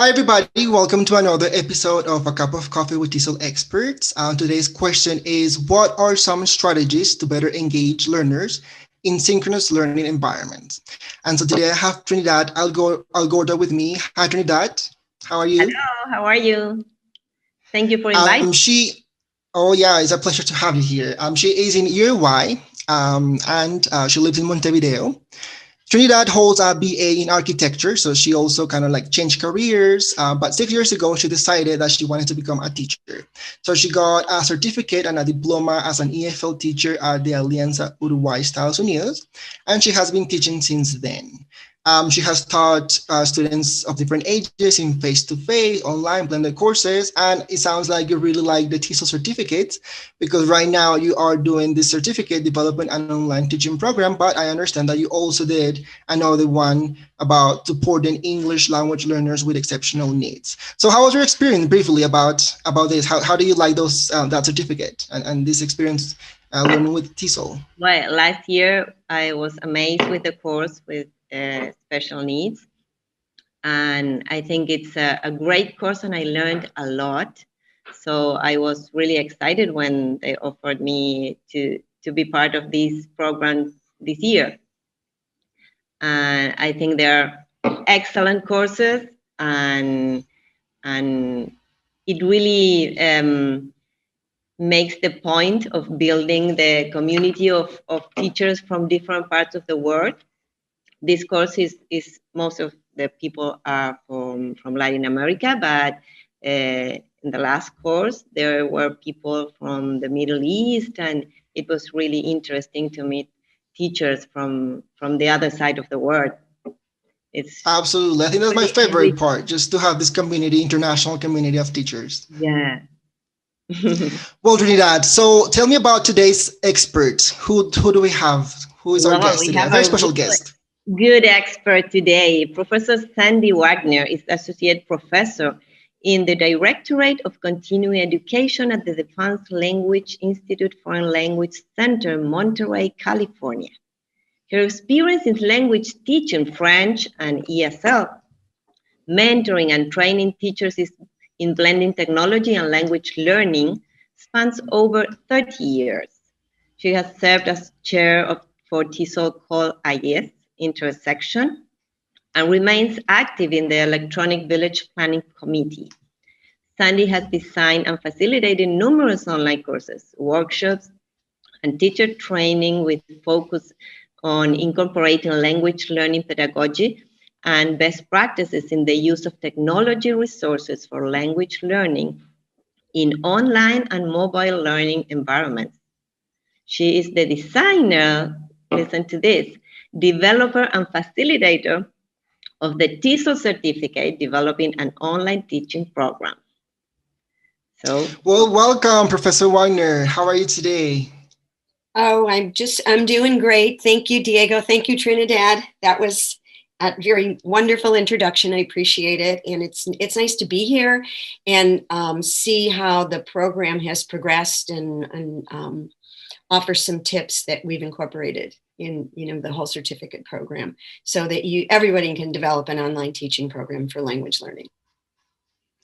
Hi, everybody. Welcome to another episode of A Cup of Coffee with TESOL Experts. Today's question is, what are some strategies to better engage learners in synchronous learning environments? And so today I have Trinidad Algorta with me. Hi, Trinidad. How are you? Hello, how are you? Thank you for Um, inviting. she, oh yeah, it's a pleasure to have you here. She is in Uruguay, and she lives in Montevideo. Trinidad holds a BA in architecture, so she also kind of like changed careers. But 6 years ago, she decided that she wanted to become a teacher. So she got a certificate and a diploma as an EFL teacher at the Alianza Uruguay Estados Unidos, and she has been teaching since then. She has taught students of different ages in face-to-face, online, blended courses, and it sounds like you really like the TESOL certificate because right now you are doing this certificate development and online teaching program. But I understand that you also did another one about supporting English language learners with exceptional needs. So, how was your experience briefly about this? How do you like those that certificate and this experience learning with TESOL? Well, last year I was amazed with the course with special needs, and I think it's a great course, and I learned a lot. So I was really excited when they offered me to be part of this program this year. And I think they're excellent courses, and and it really makes the point of building the community of teachers from different parts of the world. This course is most of the people are from Latin America, but in the last course, there were people from the Middle East, and it was really interesting to meet teachers from the other side of the world. It's Absolutely, I think that's my really favorite enriched. part, just to have this community, international community of teachers. Yeah. Well, Trinidad, so tell me about today's expert. Who do we have? Who is our Well, guest we today? A have very a special really guest. good expert today. Professor Sandy Wagner is Associate Professor in the Directorate of Continuing Education at the Advanced Language Institute Foreign Language Center, Monterey, California. Her experience in language teaching, French and ESL, mentoring and training teachers in blending technology and language learning spans over 30 years. She has served as chair of for TESOL Call IS intersection and remains active in the Electronic Village Planning Committee. Sandy has designed and facilitated numerous online courses, workshops, and teacher training with focus on incorporating language learning pedagogy and best practices in the use of technology resources for language learning in online and mobile learning environments. She is the designer, listen to this, developer and facilitator of the TESOL Certificate, developing an online teaching program. So, Well, welcome, Professor Wagner. How are you today? Oh, I'm doing great. Thank you, Diego. Thank you, Trinidad. That was a very wonderful introduction. I appreciate it. And it's nice to be here and see how the program has progressed and offer some tips that we've incorporated in the whole certificate program so that everybody can develop an online teaching program for language learning.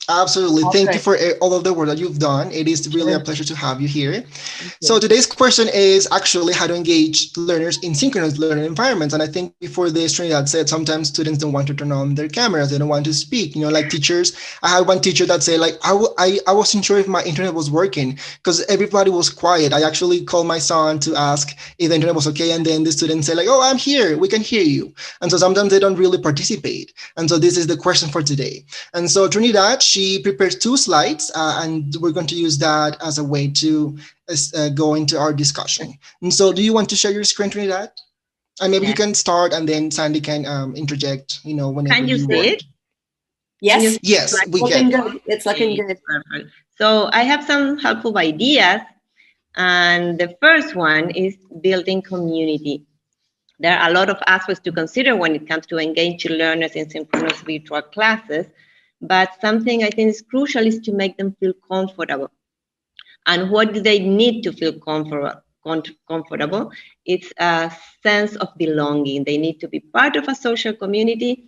Absolutely. All Thank you good. for all of the work that you've done. It is really a Sure. pleasure to have you here. thank So you. today's question is actually how to engage learners in synchronous learning environments. And I think before this, Trinidad said sometimes students don't want to turn on their cameras. They don't want to speak. Like teachers. I had one teacher that said, like, I wasn't sure if my internet was working because everybody was quiet. I actually called my son to ask if the internet was okay. And then the student said, like, oh, I'm here. We can hear you. And so sometimes they don't really participate. And so this is the question for today. And so Trinidad, she prepared two slides, and we're going to use that as a way to go into our discussion. And so, do you want to share your screen, Trinidad? And maybe you Yeah. can start, and then Sandy can interject, whenever Can you you see want. it? Can you Yes, see the Yes, slide? we looking can. good. It's looking Okay, good. perfect. So I have some helpful ideas, and the first one is building community. There are a lot of aspects to consider when it comes to engaging learners in synchronous virtual classes, but something I think is crucial is to make them feel comfortable. And what do they need to feel comfortable? It's a sense of belonging. They need to be part of a social community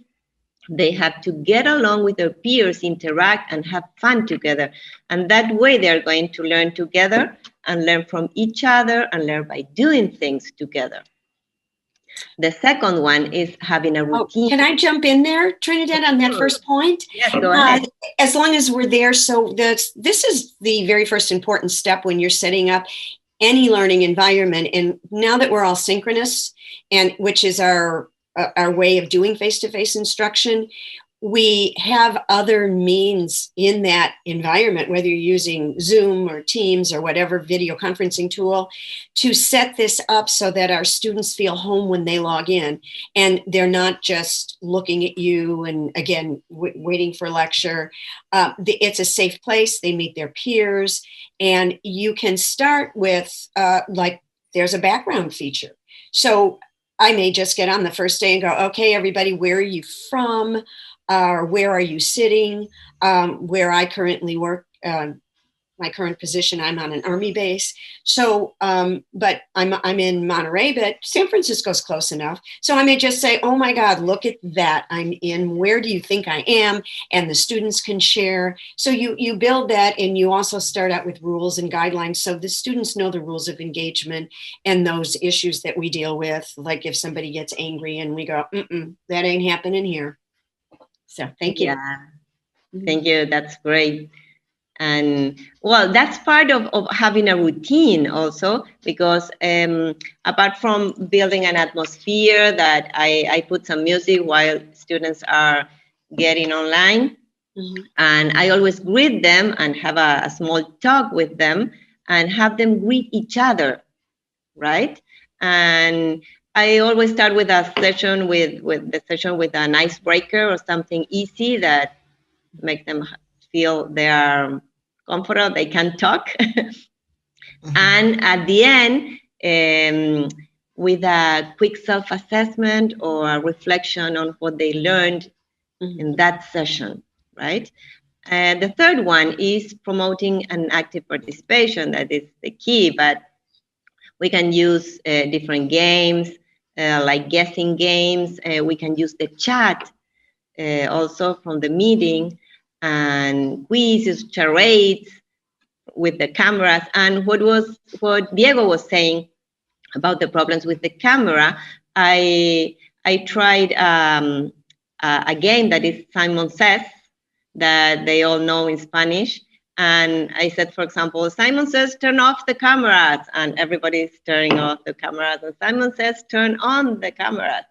They have to get along with their peers, interact, and have fun together. And that way they're going to learn together and learn from each other and learn by doing things together. The second one is having a routine. Oh, can I jump in there, Trinidad, on that first point? Yes, go ahead. As long as we're there. So this is the very first important step when you're setting up any learning environment. And now that we're all synchronous, and which is our way of doing face-to-face instruction, we have other means in that environment, whether you're using Zoom or Teams or whatever video conferencing tool, to set this up so that our students feel home when they log in, and they're not just looking at you and, again, waiting for lecture. It's a safe place. They meet their peers, and you can start with, like, there's a background feature. So I may just get on the first day and go, okay, everybody, where are you from? Where are you sitting? Where I currently work, my current position, I'm on an Army base. So, but I'm in Monterey, but San Francisco's close enough. So I may just say, oh my God, look at that. I'm in, where do you think I am? And the students can share. So you build that, and you also start out with rules and guidelines. So the students know the rules of engagement and those issues that we deal with. Like if somebody gets angry and we go, that ain't happening here. So thank you. Yeah. Thank you. That's great. And well, that's part of having a routine also, because apart from building an atmosphere that I put some music while students are getting online, and I always greet them and have a small talk with them and have them greet each other, right? And I always start with a session with an icebreaker or something easy that make them feel they are comfortable, they can talk. And at the end, with a quick self-assessment or a reflection on what they learned in that session, right? And the third one is promoting an active participation. That is the key, but we can use different games, like guessing games. We can use the chat also from the meeting, and quizzes, charades with the cameras. And what Diego was saying about the problems with the camera, I tried a game that is Simon Says, that they all know in Spanish. And I said, for example, Simon says, turn off the cameras, and everybody's turning off the cameras. And Simon says, turn on the cameras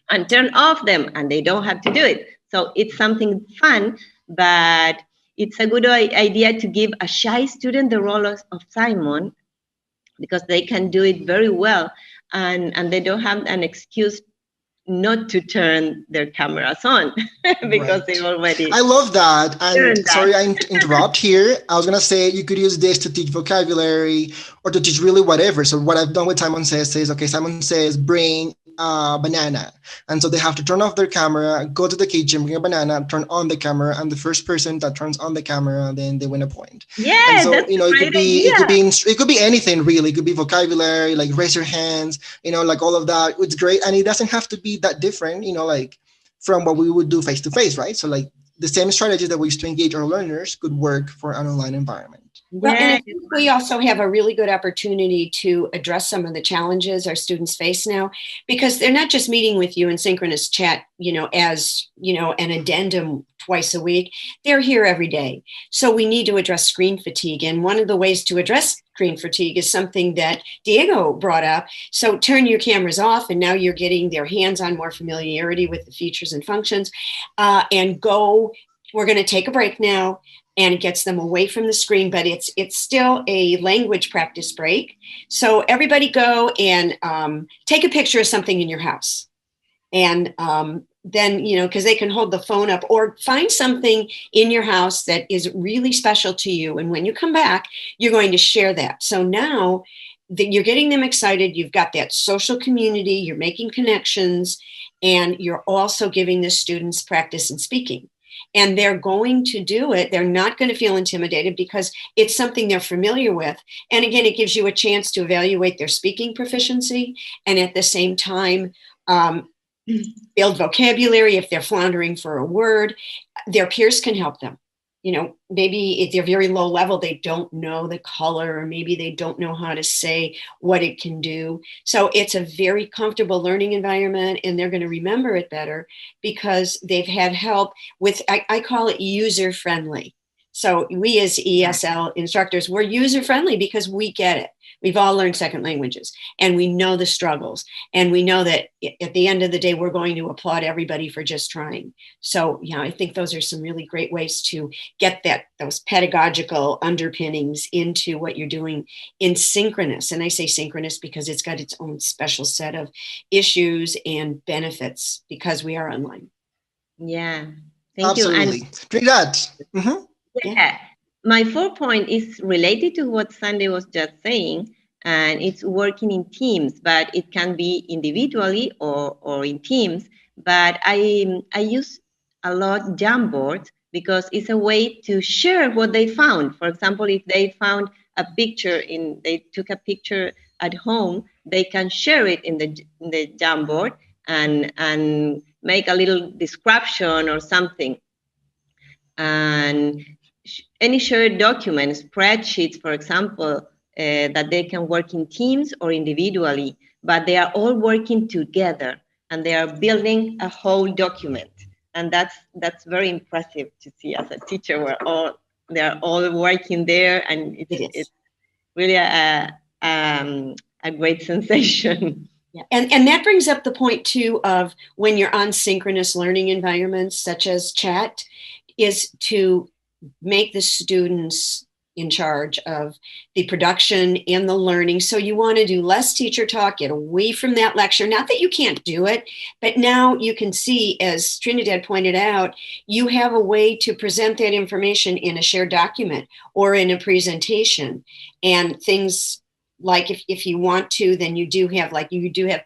and turn off them, and they don't have to do it. So it's something fun, but it's a good idea to give a shy student the role of Simon, because they can do it very well, and they don't have an excuse not to turn their cameras on because they already. I love that. And sorry, I interrupt here. I was going to say you could use this to teach vocabulary or to teach really whatever. So what I've done with Simon Says is, okay, Simon says, bring a banana. And so they have to turn off their camera, go to the kitchen, bring a banana, turn on the camera, and the first person that turns on the camera, then they win a point. Yeah, and so, that's it could be anything really. It could be vocabulary, like raise your hands, like all of that. It's great. And it doesn't have to be that different, like from what we would do face to face, right? So like the same strategies that we use to engage our learners could work for an online environment. Well, and I think we also have a really good opportunity to address some of the challenges our students face now, because they're not just meeting with you in synchronous chat, as, an addendum twice a week. They're here every day. So we need to address screen fatigue. And one of the ways to address screen fatigue is something that Diego brought up. So turn your cameras off, and now you're getting their hands-on more familiarity with the features and functions, and go. We're going to take a break now. And it gets them away from the screen, but it's still a language practice break. So everybody go and take a picture of something in your house. And then, because they can hold the phone up, or find something in your house that is really special to you. And when you come back, you're going to share that. So now that you're getting them excited, you've got that social community, you're making connections, and you're also giving the students practice in speaking. And they're going to do it. They're not going to feel intimidated because it's something they're familiar with. And again, it gives you a chance to evaluate their speaking proficiency. And at the same time, build vocabulary. If they're floundering for a word, their peers can help them. You know, maybe if they're very low level, they don't know the color, or maybe they don't know how to say what it can do. So it's a very comfortable learning environment, and they're going to remember it better because they've had help with, I call it user friendly. So we as ESL instructors, we're user friendly because we get it. We've all learned second languages, and we know the struggles, and we know that at the end of the day, we're going to applaud everybody for just trying. So, yeah, I think those are some really great ways to get those pedagogical underpinnings into what you're doing in synchronous. And I say synchronous because it's got its own special set of issues and benefits because we are online. Yeah, thank Absolutely. you. And Trinidad. Mm-hmm. Yeah, my 4th point is related to what Sandy was just saying, and it's working in teams, but it can be individually or in teams. But I use a lot Jamboards because it's a way to share what they found. For example, if they found a picture they took a picture at home, they can share it in the Jamboard and make a little description or something. And any shared documents, spreadsheets, for example, that they can work in teams or individually, but they are all working together and they are building a whole document. And that's very impressive to see as a teacher, where they're all working there, and it's really a great sensation. Yeah. And that brings up the point too of when you're on synchronous learning environments such as chat, is to make the students in charge of the production and the learning. So you want to do less teacher talk, get away from that lecture. Not that you can't do it, but now you can see, as Trinidad pointed out, you have a way to present that information in a shared document or in a presentation. And things like if you want to, then you do have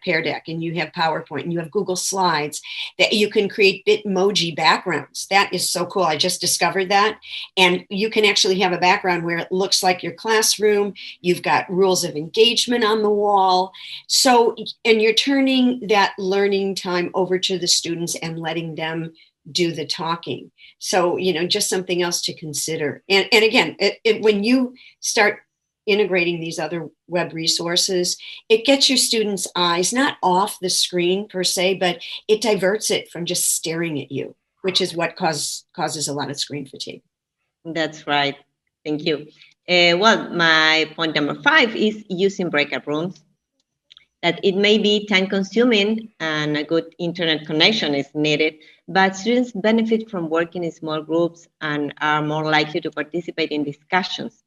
Pear Deck, and you have PowerPoint, and you have Google Slides that you can create Bitmoji backgrounds. That is so cool. I just discovered that. And you can actually have a background where it looks like your classroom. You've got rules of engagement on the wall. So, and you're turning that learning time over to the students and letting them do the talking. So, you know, just something else to consider. And again, when you start integrating these other web resources, it gets your students' eyes not off the screen per se, but it diverts it from just staring at you, which is what causes a lot of screen fatigue. That's right. Thank you. Well, my point number 5 is using breakout rooms. That it may be time consuming and a good internet connection is needed, but students benefit from working in small groups and are more likely to participate in discussions.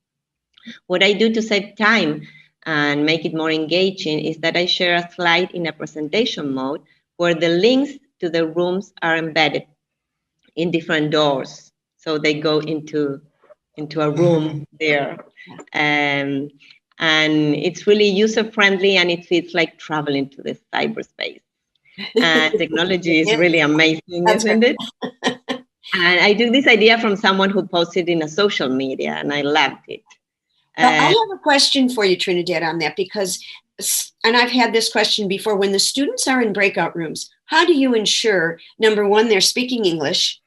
What I do to save time and make it more engaging is that I share a slide in a presentation mode where the links to the rooms are embedded in different doors. So they go into a room there. And it's really user-friendly, and it feels like traveling to the cyberspace. And technology is really amazing, isn't it? And I took this idea from someone who posted in a social media, and I loved it. Well, I have a question for you, Trinidad, on that, because, and I've had this question before, when the students are in breakout rooms, how do you ensure, number one, they're speaking English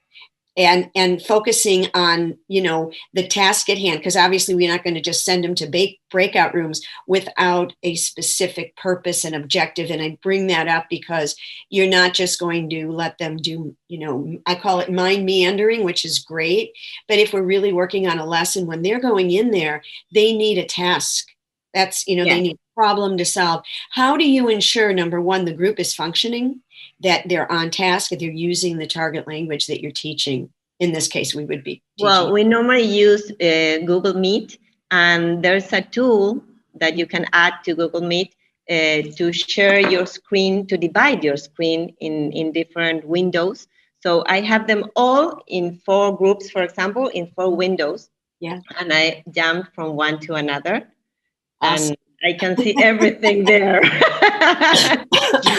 and focusing on, you know, the task at hand? Because obviously we're not going to just send them to breakout rooms without a specific purpose and objective. And I bring that up because you're not just going to let them do, you know, I call it mind meandering, which is great. But if we're really working on a lesson, when they're going in there, they need a task. That's, you know, They need a problem to solve. How do you ensure, number one, the group is functioning, that they're on task, that they're using the target language that you're teaching? In this case, we would be teaching. Well, we normally use Google Meet, and there's a tool that you can add to Google Meet to share your screen, to divide your screen in different windows. So I have them all in 4 groups, for example, in 4 windows. Yeah. And I jump from one to another. Awesome. And I can see everything there.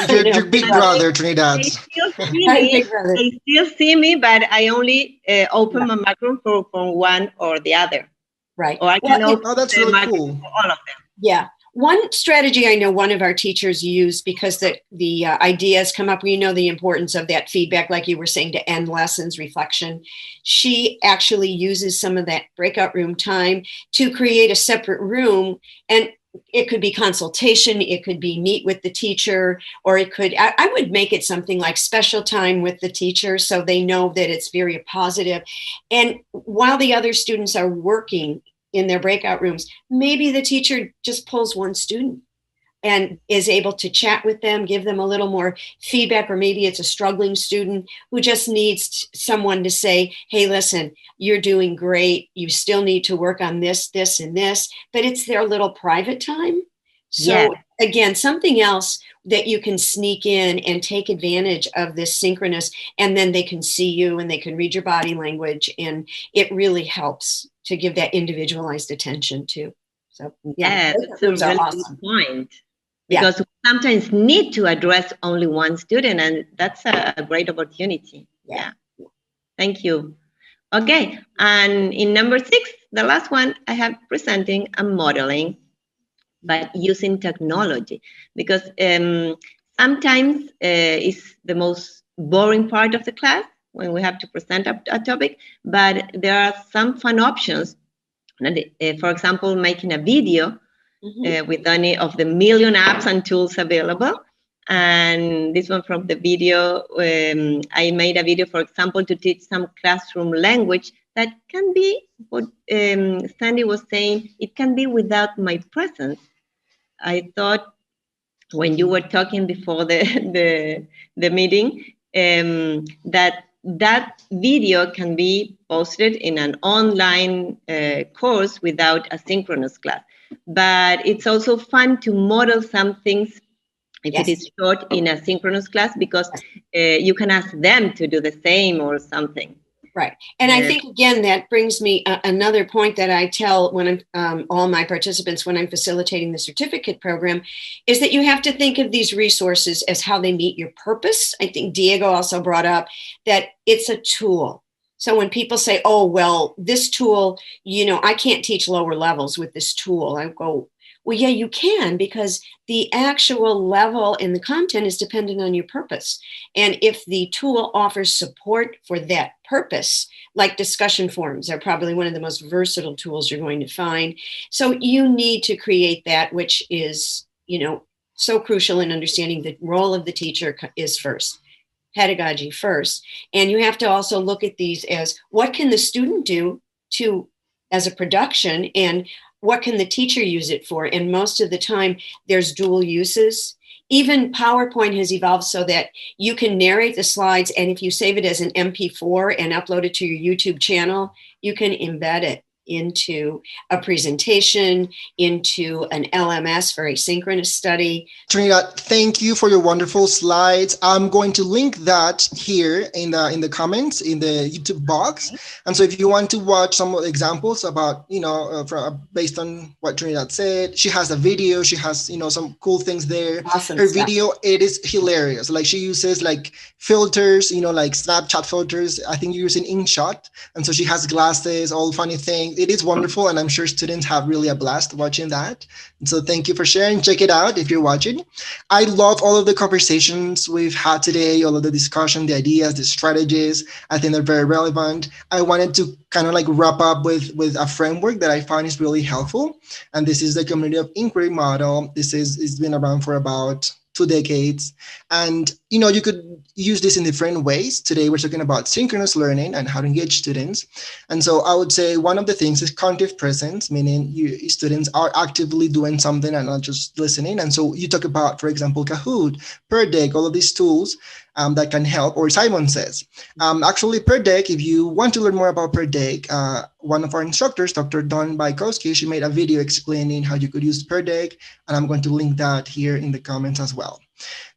Your big brother, Trinidad. They still see me, but I only open my microphone from one or the other. Right. Or I can open that's really cool. For all of them. Yeah. One strategy I know one of our teachers use, because the ideas come up, we know the importance of that feedback, like you were saying, to end lessons, reflection. She actually uses some of that breakout room time to create a separate room, and it could be consultation, it could be meet with the teacher, or it could, I would make it something like special time with the teacher so they know that it's very positive. And while the other students are working in their breakout rooms, maybe the teacher just pulls one student and is able to chat with them, give them a little more feedback, or maybe it's a struggling student who just needs someone to say, hey, listen, you're doing great. You still need to work on this, this, and this, but it's their little private time. So again, something else that you can sneak in and take advantage of this synchronous, and then they can see you and they can read your body language, and it really helps to give that individualized attention too. So that's a really good point. Because we sometimes need to address only one student, and that's a great opportunity. Yeah. Thank you. Okay, and in number 6, the last one, I have presenting and modeling, but using technology, because sometimes it's the most boring part of the class when we have to present a topic, but there are some fun options. For example, making a video with any of the million apps and tools available. And this one from the video, I made a video, for example, to teach some classroom language that can be what Sandy was saying, it can be without my presence. I thought when you were talking before the meeting, that video can be posted in an online course without a synchronous class. But it's also fun to model some things if it is taught in a synchronous class, because you can ask them to do the same or something. Right. And I think, again, that brings me another point that I tell when I'm all my participants when I'm facilitating the certificate program, is that you have to think of these resources as how they meet your purpose. I think Diego also brought up that it's a tool. So when people say, oh, well, this tool, I can't teach lower levels with this tool, I go, well, yeah, you can, because the actual level in the content is dependent on your purpose. And if the tool offers support for that purpose, like discussion forums are probably one of the most versatile tools you're going to find. So you need to create that, which is, so crucial in understanding the role of the teacher is first. Pedagogy first. And you have to also look at these as what can the student do as a production, and what can the teacher use it for? And most of the time there's dual uses. Even PowerPoint has evolved so that you can narrate the slides, and if you save it as an MP4 and upload it to your YouTube channel, you can embed it into a presentation, into an LMS for a synchronous study. Trinidad, thank you for your wonderful slides. I'm going to link that here in the comments in the YouTube box. And so if you want to watch some examples about, based on what Trinidad said, she has a video, she has, some cool things there. Awesome Her stuff. video, it is hilarious. Like she uses like filters, like Snapchat filters. I think you're using InShot. And so she has glasses, all funny things. It is wonderful, and I'm sure students have really a blast watching that. And so thank you for sharing. Check it out if you're watching. I love all of the conversations we've had today, all of the discussion, the ideas, the strategies. I think they're very relevant. I wanted to kind of like wrap up with a framework that I find is really helpful. And this is the community of inquiry model. It's been around for about 2 decades. And, you could use this in different ways. Today, we're talking about synchronous learning and how to engage students. And so I would say one of the things is cognitive presence, meaning students are actively doing something and not just listening. And so you talk about, for example, Kahoot, Pear Deck, all of these tools that can help, or Simon says. Actually, Pear Deck, if you want to learn more about Pear Deck, one of our instructors, Dr. Dawn Bikowski, she made a video explaining how you could use Pear Deck, and I'm going to link that here in the comments as well.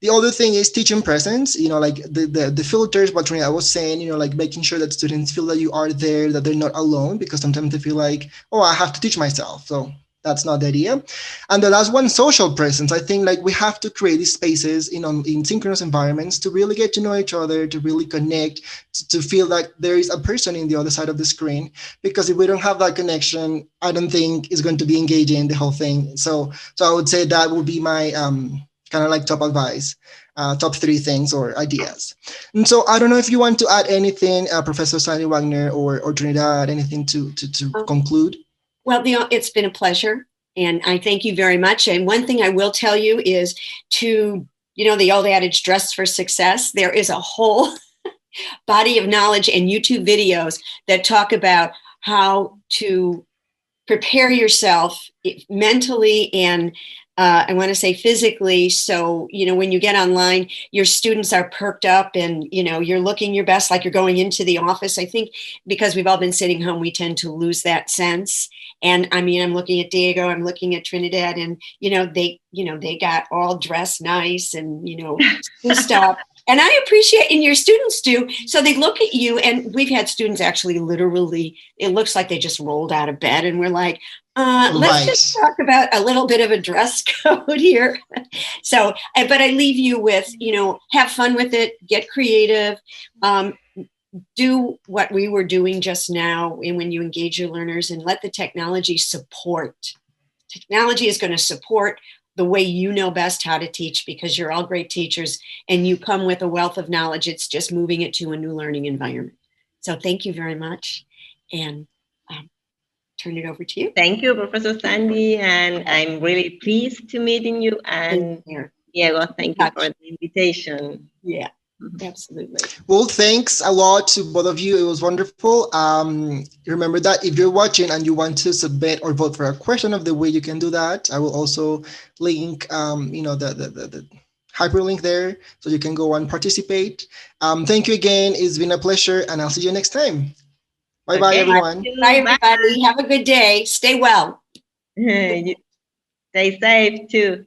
The other thing is teaching presence, like the filters, what Trinidad was saying, like making sure that students feel that you are there, that they're not alone, because sometimes they feel like, oh, I have to teach myself. So That's not the idea. And the last one, social presence. I think like we have to create these spaces in synchronous environments to really get to know each other, to really connect, to feel like there is a person in the other side of the screen. Because if we don't have that connection, I don't think it's going to be engaging the whole thing. So I would say that would be my kind of like top advice, top 3 things or ideas. And so I don't know if you want to add anything, Professor Sandy Wagner or Trinidad, anything to conclude. Well, it's been a pleasure, and I thank you very much. And one thing I will tell you is to, the old adage, dress for success. There is a whole body of knowledge and YouTube videos that talk about how to prepare yourself mentally and I want to say physically. So, when you get online, your students are perked up and, you're looking your best, like you're going into the office. I think because we've all been sitting home, we tend to lose that sense. And I mean, I'm looking at Diego, I'm looking at Trinidad, and, they got all dressed nice and, stuff. And I appreciate, and your students do. So they look at you, and we've had students actually literally, it looks like they just rolled out of bed, and we're like, let's just talk about a little bit of a dress code here. So, but I leave you with, have fun with it, get creative, do what we were doing just now. And when you engage your learners, and let the technology support. Technology is going to support the way you know best how to teach, because you're all great teachers and you come with a wealth of knowledge. It's just moving it to a new learning environment. So thank you very much. And turn it over to you. Thank you, Professor Sandy. And I'm really pleased to meeting you. And Diego, thank you for the invitation. Yeah. Absolutely. Well, thanks a lot to both of you. It was wonderful. Remember that if you're watching and you want to submit or vote for a question of the week, you can do that. I will also link, the hyperlink there, so you can go and participate. Thank you again. It's been a pleasure, and I'll see you next time. Bye-bye, everyone. Bye, everybody. Have a good day. Stay well. Stay safe, too.